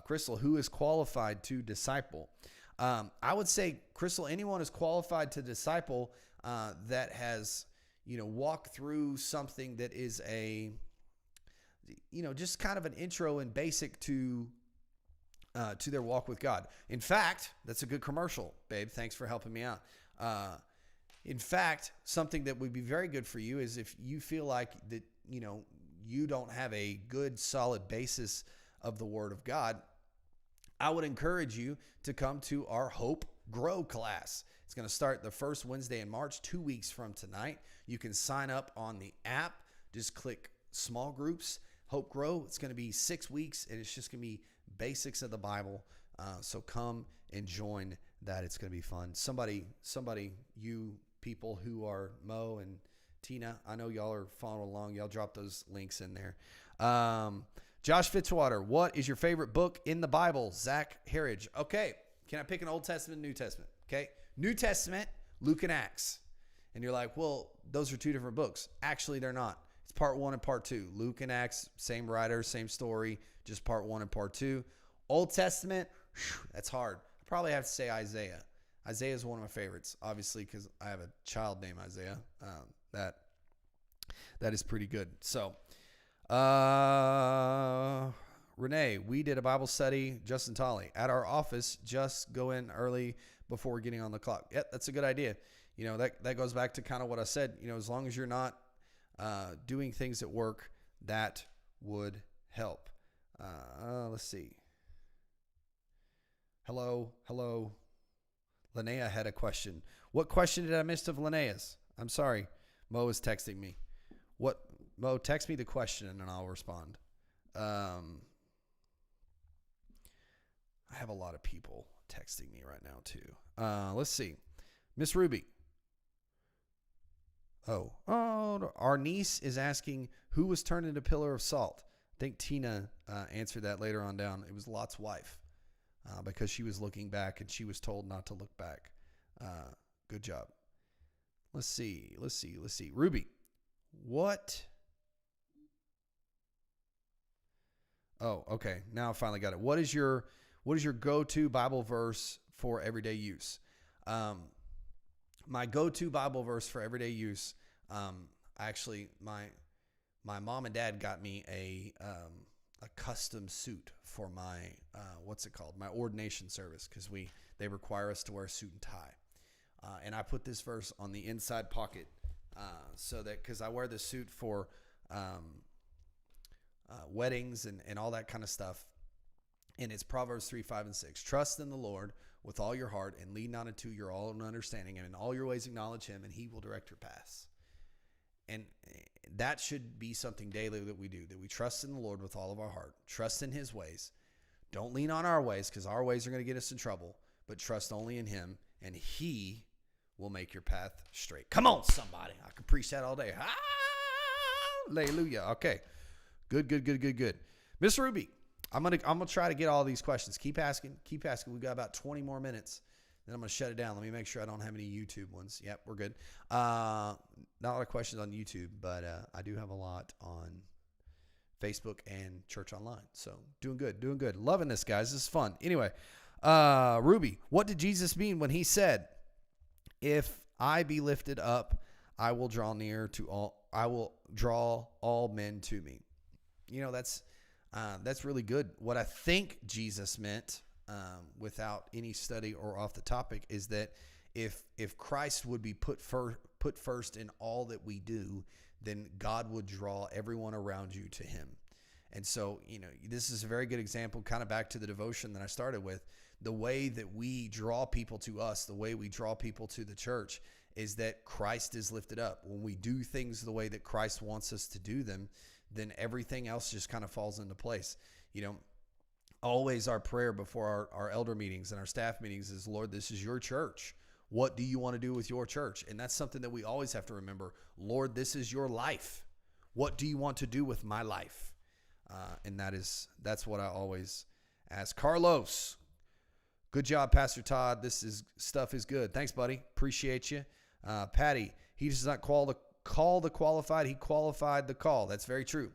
S1: Crystal, who is qualified to disciple? I would say, Crystal, anyone is qualified to disciple that has, walked through something that is just kind of an intro and basic to their walk with God. In fact, that's a good commercial, babe. Thanks for helping me out. In fact, something that would be very good for you is if you feel like that, you don't have a good, solid basis of the Word of God, I would encourage you to come to our Hope Grow class. It's going to start the first Wednesday in March, 2 weeks from tonight. You can sign up on the app. Just click small groups, Hope Grow. It's going to be 6 weeks, and it's just going to be basics of the Bible. So come and join that. It's going to be fun. Somebody, you people who are Mo and Tina, I know y'all are following along. Y'all drop those links in there. Josh Fitzwater, what is your favorite book in the Bible? Zach Harridge. Okay, can I pick an Old Testament, New Testament? Okay, New Testament, Luke and Acts. And you're like, well, those are two different books. Actually, they're not. It's part 1 and part 2. Luke and Acts, same writer, same story, just part 1 and part 2. Old Testament, that's hard. I probably have to say Isaiah. Isaiah is one of my favorites, obviously, because I have a child named Isaiah. That is pretty good. So, Renee, we did a Bible study, Justin Tolley, at our office. Just go in early before getting on the clock. Yep, that's a good idea. That goes back to kind of what I said. As long as you're not doing things at work, that would help. Let's see. Hello. Linnea had a question. What question did I miss of Linnea's? I'm sorry. Mo is texting me. Mo, text me the question and I'll respond. I have a lot of people texting me right now too. Let's see. Miss Ruby. Oh, our niece is asking who was turned into pillar of salt. I think Tina answered that later on down. It was Lot's wife because she was looking back and she was told not to look back. Good job. Let's see. Ruby, what? Oh, okay. Now I finally got it. What is your go-to Bible verse for everyday use? My go-to Bible verse for everyday use, actually, my mom and dad got me a custom suit for my my ordination service, because they require us to wear a suit and tie, and I put this verse on the inside pocket so that, because I wear this suit for weddings and all that kind of stuff, and it's Proverbs 3:5-6. Trust in the Lord with all your heart and lean not into your own understanding, and in all your ways acknowledge him, and he will direct your paths. And that should be something daily that we do, that we trust in the Lord with all of our heart, trust in his ways. Don't lean on our ways, because our ways are going to get us in trouble, but trust only in him, and he will make your path straight. Come on, somebody. I could preach that all day. Hallelujah. Okay. Good. Miss Ruby, I'm gonna try to get all these questions. Keep asking. We've got about 20 more minutes. Then I'm gonna shut it down. Let me make sure I don't have any YouTube ones. Yep, we're good. Not a lot of questions on YouTube, but I do have a lot on Facebook and Church Online. So doing good. Loving this, guys. This is fun. Anyway, Ruby, what did Jesus mean when he said, "If I be lifted up, I will draw all men to me"? That's That's really good. What I think Jesus meant, without any study or off the topic, is that if Christ would be put first in all that we do, then God would draw everyone around you to him. And so, this is a very good example, kind of back to the devotion that I started with. The way that we draw people to us, the way we draw people to the church, is that Christ is lifted up. When we do things the way that Christ wants us to do them, then everything else just kind of falls into place. Always our prayer before our elder meetings and our staff meetings is, Lord, this is your church. What do you want to do with your church? And that's something that we always have to remember. Lord, this is your life. What do you want to do with my life? And that's what I always ask. Carlos, good job, Pastor Todd. Stuff is good. Thanks, buddy. Appreciate you. Patty, he does not call the qualified. He qualified the call. That's very true.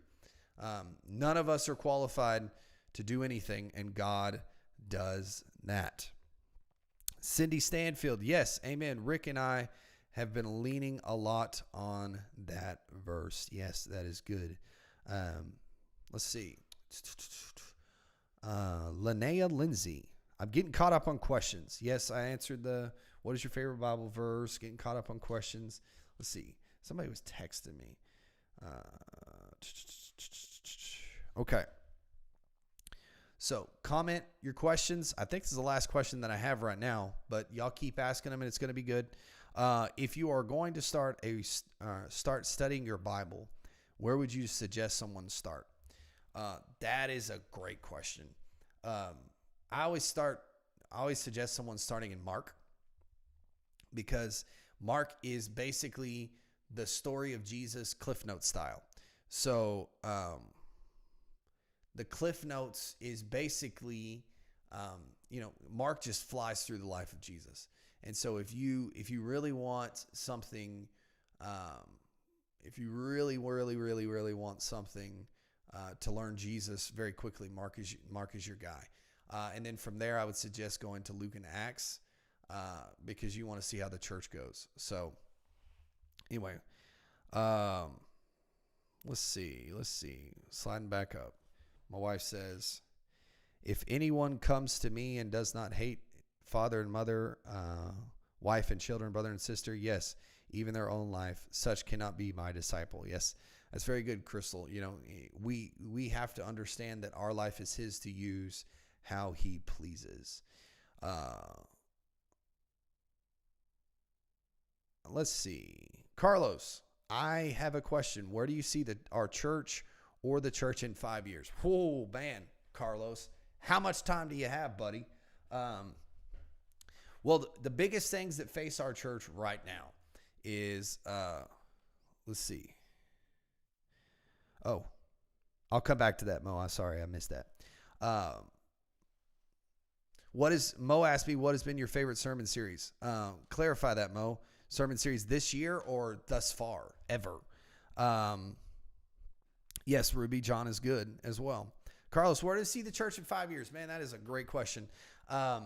S1: None of us are qualified to do anything, and God does that. Cindy Stanfield, yes, amen. Rick and I have been leaning a lot on that verse. Yes, that is good. Let's see. Linnea Lindsay, I'm getting caught up on questions. Yes, I answered what is your favorite Bible verse? Getting caught up on questions. Let's see. Somebody was texting me. Okay. So comment your questions. I think this is the last question that I have right now, but y'all keep asking them and it's going to be good. If you are going to start studying your Bible, where would you suggest someone start? That is a great question. I always suggest someone starting in Mark, because Mark is basically the story of Jesus Cliff Note style. So, the Cliff Notes is basically, Mark just flies through the life of Jesus. And so if you really want something, if you really want something to learn Jesus very quickly, Mark is your guy. And then from there, I would suggest going to Luke and Acts, because you want to see how the church goes. So anyway, let's see. Sliding back up. My wife says, if anyone comes to me and does not hate father and mother, wife and children, brother and sister, yes, even their own life, such cannot be my disciple. Yes, that's very good, Crystal. We have to understand that our life is his to use how he pleases. Let's see. Carlos, I have a question. Where do you see our church or the church in 5 years? Oh, man, Carlos, how much time do you have, buddy? Well, the biggest things that face our church right now is, let's see. Oh, I'll come back to that, Mo. I'm sorry, I missed that. Mo asked me, what has been your favorite sermon series? Clarify that, Mo. Sermon series this year or thus far, ever? Yes, Ruby John is good as well. Carlos, where do you see the church in 5 years? Man, that is a great question. Right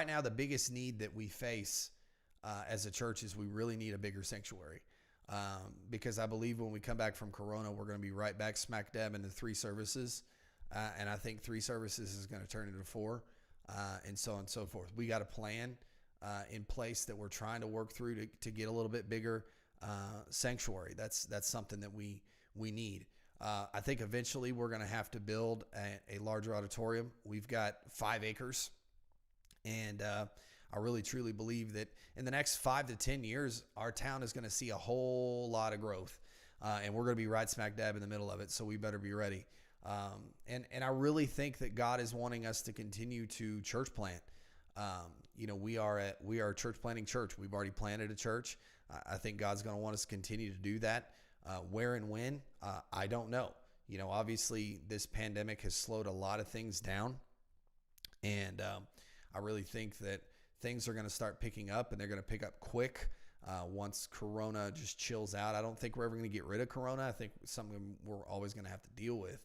S1: now the biggest need that we face as a church is we really need a bigger sanctuary. Because I believe when we come back from Corona, we're going to be right back smack dab into 3 services. And I think 3 services is going to turn into 4, and so on and so forth. We got a plan in place that we're trying to work through to get a little bit bigger sanctuary. That's something that we need. I think eventually we're going to have to build a larger auditorium. We've got 5 acres, and I really truly believe that in the next 5 to 10 years, our town is going to see a whole lot of growth, and we're going to be right smack dab in the middle of it. So we better be ready. And I really think that God is wanting us to continue to church plant. We are a church planting church. We've already planted a church. I think God's going to want us to continue to do that. Where and when, I don't know. Obviously this pandemic has slowed a lot of things down, and I really think that things are going to start picking up, and they're going to pick up quick once Corona just chills out. I don't think we're ever going to get rid of Corona. I think it's something we're always going to have to deal with,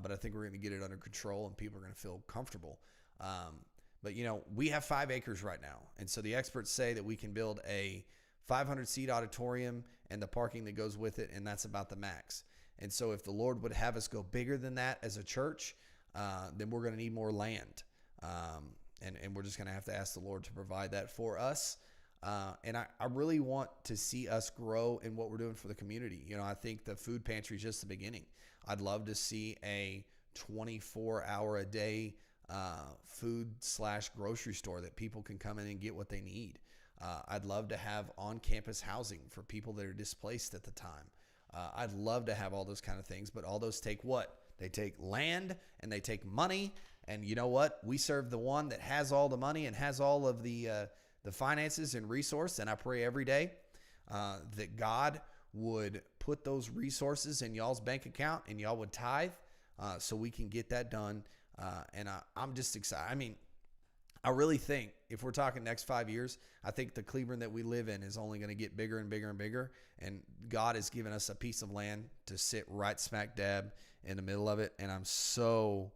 S1: but I think we're going to get it under control, and people are going to feel comfortable. But we have 5 acres right now, and so the experts say that we can build a 500-seat auditorium and the parking that goes with it, and that's about the max. And so if the Lord would have us go bigger than that as a church, then we're going to need more land. And we're just going to have to ask the Lord to provide that for us. And I really want to see us grow in what we're doing for the community. You know, I think the food pantry is just the beginning. I'd love to see a 24-hour-a-day food/grocery store that people can come in and get what they need. I'd love to have on-campus housing for people that are displaced at the time. I'd love to have all those kind of things, but all those take what? They take land and they take money. And you know what? We serve the one that has all the money and has all of the finances and resource. And I pray every day that God would put those resources in y'all's bank account and y'all would tithe so we can get that done. And I'm just excited. I mean, I really think if we're talking next 5 years, I think the Cleveland that we live in is only going to get bigger and bigger and bigger. And God has given us a piece of land to sit right smack dab in the middle of it. And I'm so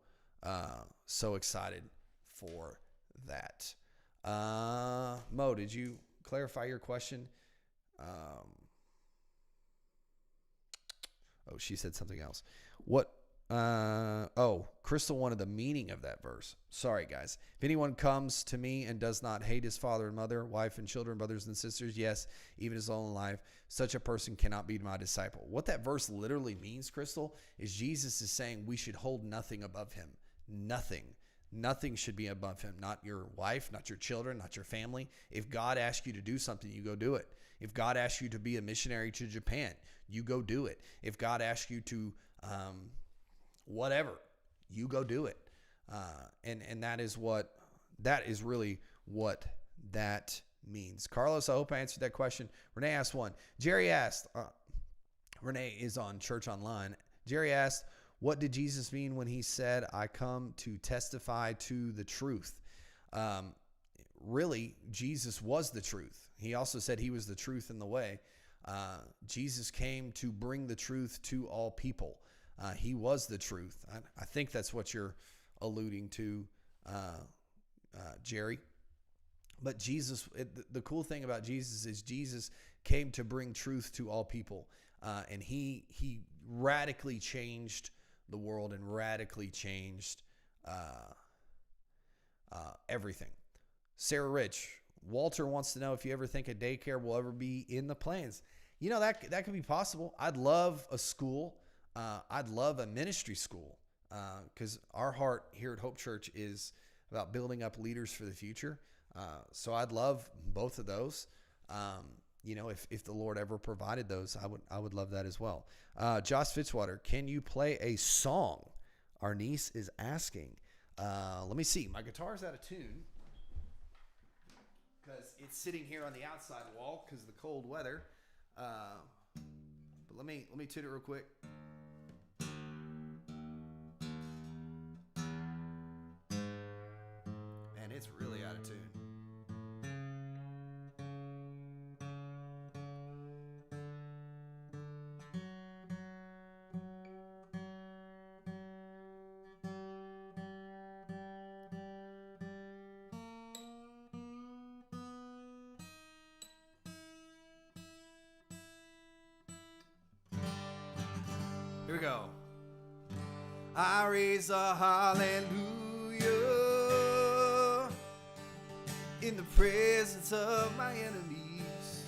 S1: excited for that. Mo, did you clarify your question? She said something else. What? Crystal wanted the meaning of that verse. Sorry, guys. If anyone comes to me and does not hate his father and mother, wife and children, brothers and sisters, yes, even his own life, such a person cannot be my disciple. What that verse literally means, Crystal, is Jesus is saying we should hold nothing above him. Nothing. Nothing should be above him. Not your wife, not your children, not your family. If God asks you to do something, you go do it. If God asks you to be a missionary to Japan, you go do it. If God asks you to whatever, you go do it. And that is really what that means. Carlos, I hope I answered that question. Renee asked one. Jerry asked, Renee is on Church Online. Jerry asked, what did Jesus mean when he said, I come to testify to the truth? Really, Jesus was the truth. He also said he was the truth and the way. Jesus came to bring the truth to all people. He was the truth. I think that's what you're alluding to, Jerry. But Jesus, the cool thing about Jesus is Jesus came to bring truth to all people. And he radically changed the world and radically changed everything. Sarah Rich, Walter wants to know if you ever think a daycare will ever be in the plans. You know, that could be possible. I'd love a school. I'd love a ministry school because our heart here at Hope Church is about building up leaders for the future. So I'd love both of those. You know, if the Lord ever provided those, I would love that as well. Josh Fitzwater, can you play a song? Our niece is asking. Let me see. My guitar's out of tune because it's sitting here on the outside wall because of the cold weather. But let me tune it real quick. Man, it's really out of tune. Here we go. I raise a hallelujah in the presence of my enemies.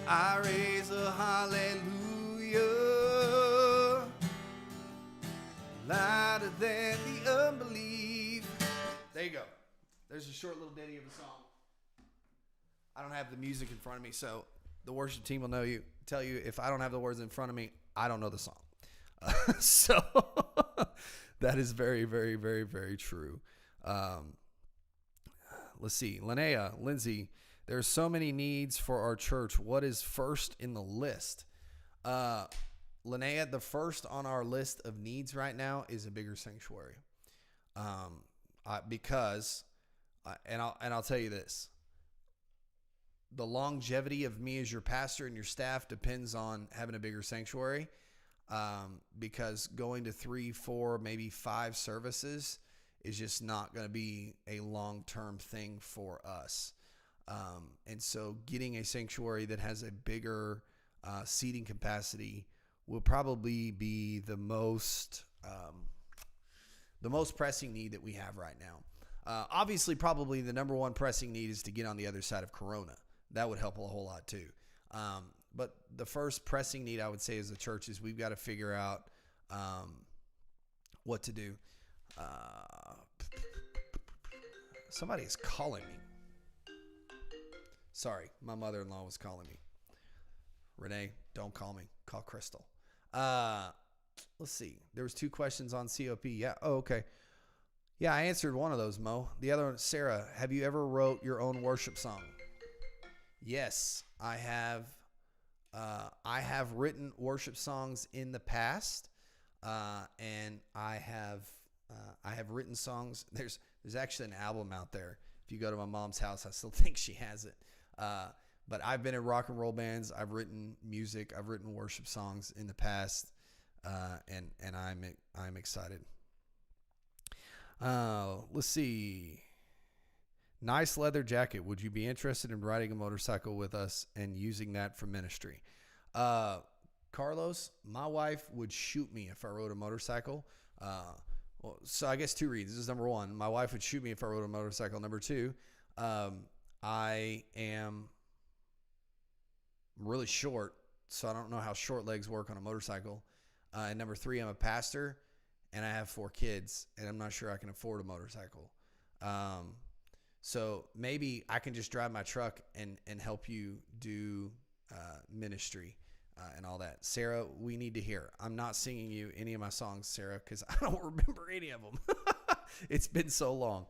S1: I raise a hallelujah louder than the unbelief. There you go. There's a short little ditty of a song. I don't have the music in front of me, so the worship team will tell you if I don't have the words in front of me, I don't know the song. So that is very, very, very, very true. Let's see. Lindsay, there's so many needs for our church. What is first in the list? Linnea, the first on our list of needs right now is a bigger sanctuary. Because I'll tell you this. The longevity of me as your pastor and your staff depends on having a bigger sanctuary, because going to 3, 4, maybe 5 services is just not going to be a long-term thing for us. And so getting a sanctuary that has a bigger seating capacity will probably be the most pressing need that we have right now. Obviously, probably the number one pressing need is to get on the other side of Corona. That would help a whole lot too. But the first pressing need, I would say, as a church is we've got to figure out what to do. Somebody is calling me. Sorry, my mother-in-law was calling me. Renee, don't call me. Call Crystal. Let's see. There was 2 questions on COP. Yeah. Oh, okay. Yeah, I answered one of those, Mo. The other one, Sarah, have you ever wrote your own worship song? Yes, I have. I have written worship songs in the past, and I have written songs. There's actually an album out there. If you go to my mom's house, I still think she has it. But I've been in rock and roll bands. I've written music. I've written worship songs in the past, and I'm excited. Let's see. Nice leather jacket. Would you be interested in riding a motorcycle with us and using that for ministry? Carlos, my wife would shoot me if I rode a motorcycle. So I guess 2 reasons. This is number 1. My wife would shoot me if I rode a motorcycle. Number 2, I am really short, so I don't know how short legs work on a motorcycle. And number 3, I'm a pastor, and I have 4 kids, and I'm not sure I can afford a motorcycle. So maybe I can just drive my truck and help you do ministry and all that. Sarah, we need to hear. I'm not singing you any of my songs, Sarah, because I don't remember any of them. It's been so long.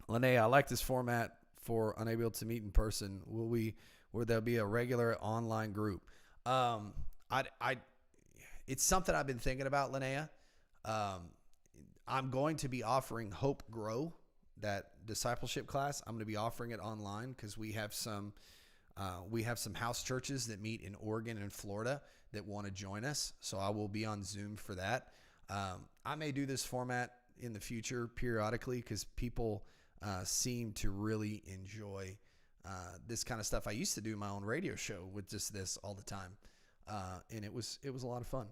S1: Lene, I like this format for unable to meet in person. Will there be a regular online group? It's something I've been thinking about, Linnea. I'm going to be offering Hope Grow, that discipleship class. I'm going to be offering it online because we have some house churches that meet in Oregon and Florida that want to join us. So I will be on Zoom for that. I may do this format in the future periodically because people seem to really enjoy this kind of stuff. I used to do my own radio show with just this all the time, and it was a lot of fun.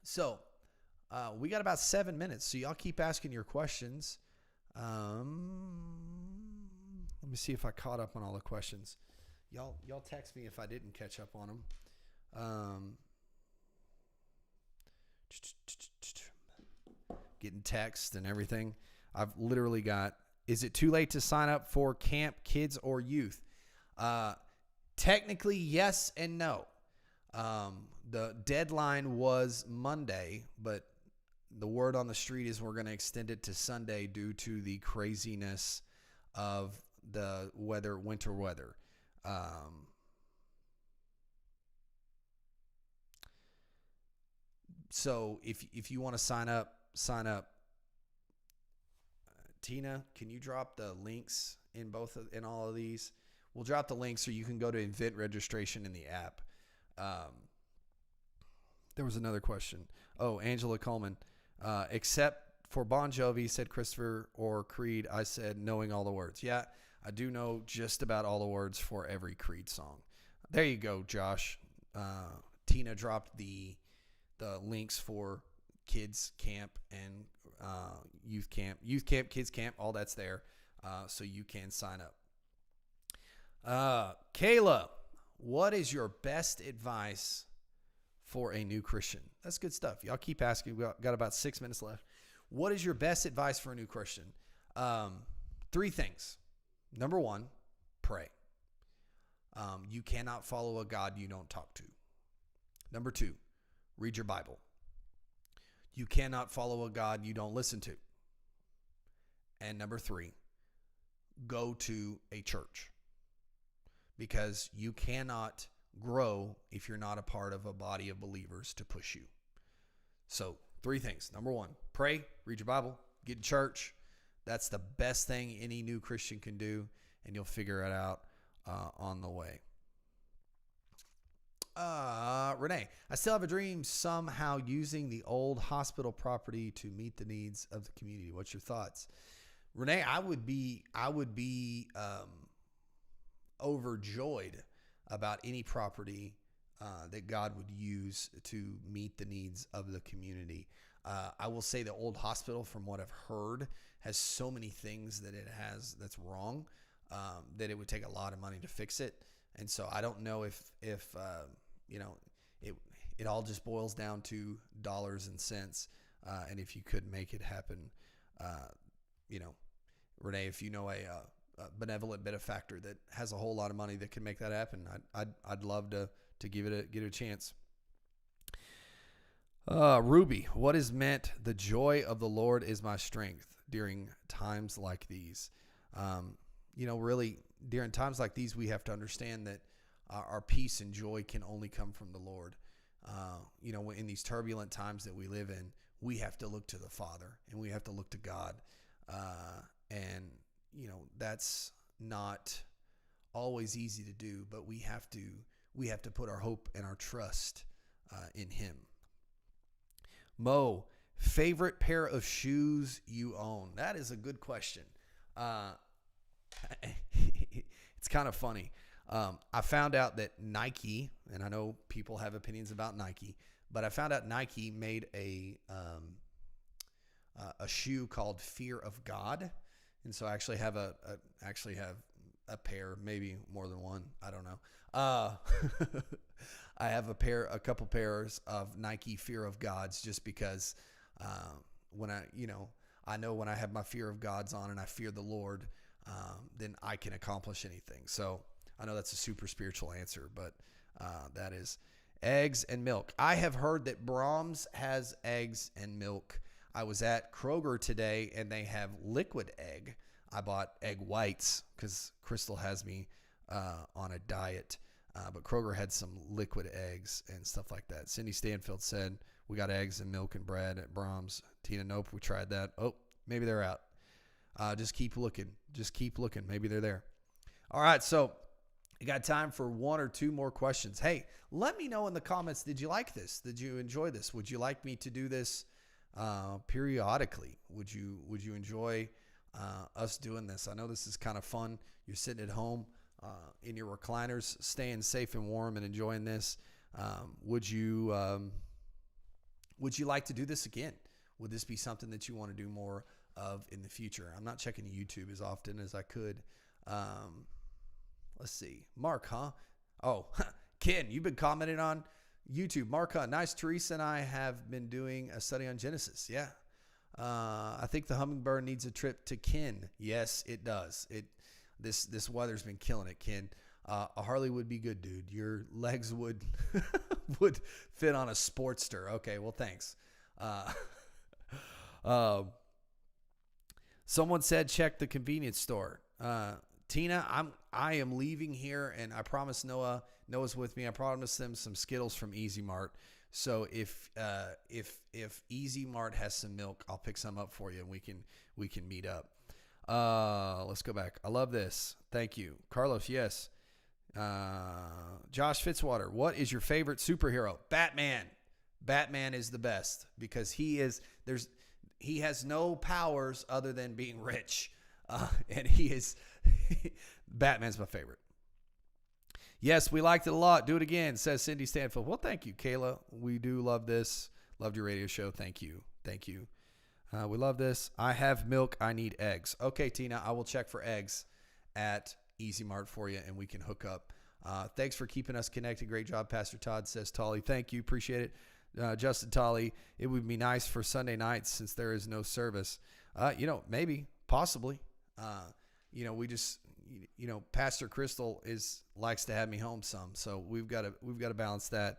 S1: So we got about 7 minutes, so y'all keep asking your questions. Let me see if I caught up on all the questions. Y'all text me if I didn't catch up on them. Getting text and everything. I've literally got, is it too late to sign up for camp, kids, or youth? Technically, yes and no. The deadline was Monday, but the word on the street is we're going to extend it to Sunday due to the craziness of the winter weather. So if you want to sign up. Tina, can you drop the links in all of these? We'll drop the links so you can go to event registration in the app. There was another question. Oh, Angela Coleman. Except for Bon Jovi, said Christopher, or Creed, I said knowing all the words. Yeah, I do know just about all the words for every Creed song. There you go, Josh. Tina dropped the links for kids camp and youth camp, kids camp, all that's there. So you can sign up. Kayla, what is your best advice for a new Christian? That's good stuff. Y'all keep asking. We got about 6 minutes left. What is your best advice for a new Christian? 3 things. Number 1, pray. You cannot follow a God you don't talk to. Number 2, read your Bible. You cannot follow a God you don't listen to. And number 3, go to a church. Because you cannot grow if you're not a part of a body of believers to push you. So 3 things. Number 1, pray, read your Bible, get in church. That's the best thing any new Christian can do, and you'll figure it out on the way. Renee, I still have a dream somehow using the old hospital property to meet the needs of the community. What's your thoughts? Renee, I would be overjoyed about any property that God would use to meet the needs of the community. I will say the old hospital, from what I've heard, has so many things that it has that's wrong, that it would take a lot of money to fix it. And so I don't know if it all just boils down to dollars and cents. And if you could make it happen, Renee, if you know a benevolent benefactor that has a whole lot of money that can make that happen, I'd love to give it a chance. Ruby, what is meant? The joy of the Lord is my strength during times like these. Really during times like these, we have to understand that our peace and joy can only come from the Lord. In these turbulent times that we live in, we have to look to the Father and we have to look to God. That's not always easy to do, but we have to put our hope and our trust in Him. Mo, favorite pair of shoes you own? That is a good question. It's kind of funny. I found out that Nike, and I know people have opinions about Nike, but I found out Nike made a shoe called Fear of God, and so I actually have a pair, maybe more than one. I don't know. I have a couple pairs of Nike Fear of Gods, just because when I know when I have my Fear of Gods on and I fear the Lord, then I can accomplish anything. So I know that's a super spiritual answer, but that is eggs and milk. I have heard that Brahms has eggs and milk. I was at Kroger today and they have liquid egg. I bought egg whites because Crystal has me on a diet. But Kroger had some liquid eggs and stuff like that. Cindy Stanfield said, we got eggs and milk and bread at Brahms. Tina, nope, we tried that. Oh, maybe they're out. Just keep looking. Maybe they're there. All right, so you got time for one or two more questions. Hey, let me know in the comments, did you like this? Did you enjoy this? Would you like me to do this periodically? Would you enjoy us doing this? I know this is kind of fun. You're sitting at home in your recliners, staying safe and warm and enjoying this. Would you like to do this again? Would this be something that you want to do more of in the future? I'm not checking YouTube as often as I could. Let's see. Mark, huh? Oh, Ken, you've been commenting on YouTube. Mark, huh? Nice. Teresa and I have been doing a study on Genesis. Yeah. I think the hummingbird needs a trip to Ken. Yes, it does. This weather's been killing it, Ken. A Harley would be good, dude. Your legs would fit on a Sportster. Okay, well, thanks. Someone said check the convenience store. Tina, I am leaving here, and I promise Noah's with me. I promised them some Skittles from Easy Mart. So if Easy Mart has some milk, I'll pick some up for you, and we can meet up. Let's go back. I love this. Thank you. Carlos, yes. Josh Fitzwater, what is your favorite superhero? Batman. Batman is the best because he has no powers other than being rich. And Batman's my favorite. Yes, we liked it a lot. Do it again, says Cindy Stanfield. Well, thank you, Kayla. We do love this. Loved your radio show. Thank you. We love this. I have milk. I need eggs. Okay, Tina, I will check for eggs at Easy Mart for you, and we can hook up. Thanks for keeping us connected. Great job, Pastor Todd, says Tolly. Thank you. Appreciate it. Justin Tolly, it would be nice for Sunday nights since there is no service. Maybe, possibly. We just, Pastor Crystal likes to have me home some, so we've got to balance that.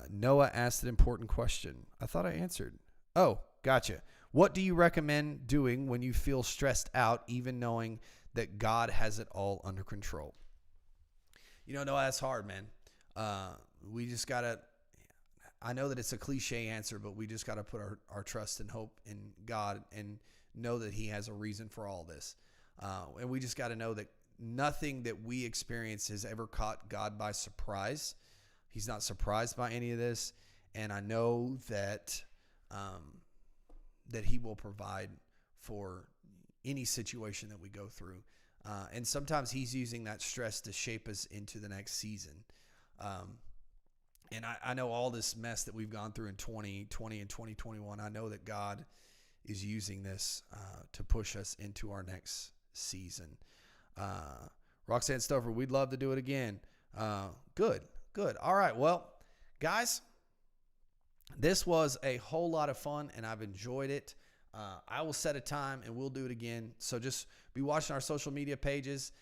S1: Noah asked an important question. I thought I answered. Oh, gotcha. What do you recommend doing when you feel stressed out, even knowing that God has it all under control? Noah, that's hard, man. We just gotta. I know that it's a cliche answer, but we just got to put our trust and hope in God and know that He has a reason for all this. And we just got to know that nothing that we experience has ever caught God by surprise. He's not surprised by any of this. And I know that that He will provide for any situation that we go through. And sometimes he's using that stress to shape us into the next season. And I know all this mess that we've gone through in 2020 and 2021, I know that God is using this to push us into our next season. Roxanne Stover, we'd love to do it again. Good. All right. Well, guys, this was a whole lot of fun, and I've enjoyed it. I will set a time, and we'll do it again. So just be watching our social media pages.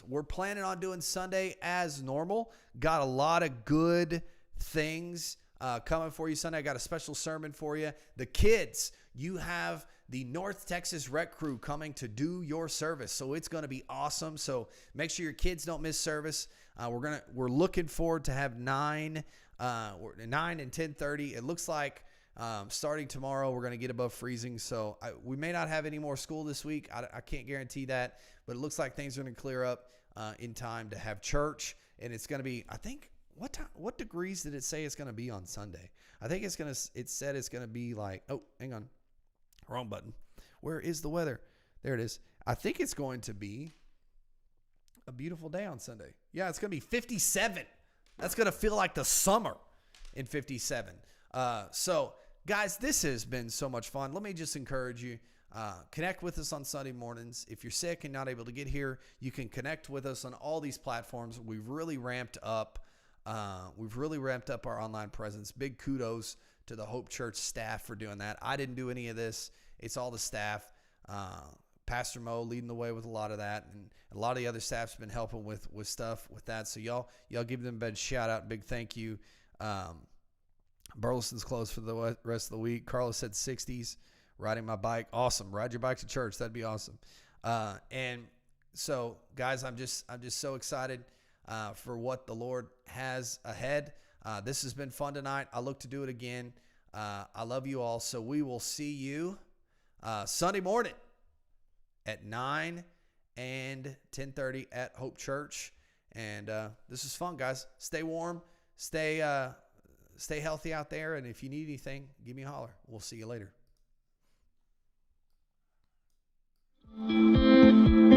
S1: We're planning on doing Sunday as normal. Got a lot of good things coming for you Sunday. I got a special sermon for you. The kids, you have the North Texas Rec Crew coming to do your service. So it's going to be awesome. So make sure your kids don't miss service. We're looking forward to have 9 and 10:30. It looks like starting tomorrow, we're going to get above freezing. So we may not have any more school this week. I can't guarantee that, but it looks like things are going to clear up in time to have church. And it's going to be, I think, what degrees did it say it's going to be on Sunday? I think it said it's going to be like, oh, hang on. Wrong button. Where is the weather? There it is. I think it's going to be a beautiful day on Sunday. Yeah, it's going to be 57. That's going to feel like the summer in 57. So, guys, this has been so much fun. Let me just encourage you. Connect with us on Sunday mornings. If you're sick and not able to get here, you can connect with us on all these platforms. We've really ramped up our online presence. Big kudos to the Hope Church staff for doing that. I didn't do any of this. It's all the staff. Pastor Mo leading the way with a lot of that, and a lot of the other staff's been helping with stuff with that. So y'all give them a big shout out, big thank you. Burleson's closed for the rest of the week. Carla said 60s. Riding my bike, awesome. Ride your bike to church, that'd be awesome. And so, guys, I'm just so excited for what the Lord has ahead. This has been fun tonight. I look to do it again. I love you all. So we will see you Sunday morning at 9 and 10:30 at Hope Church. And this is fun, guys. Stay warm. Stay healthy out there. And if you need anything, give me a holler. We'll see you later.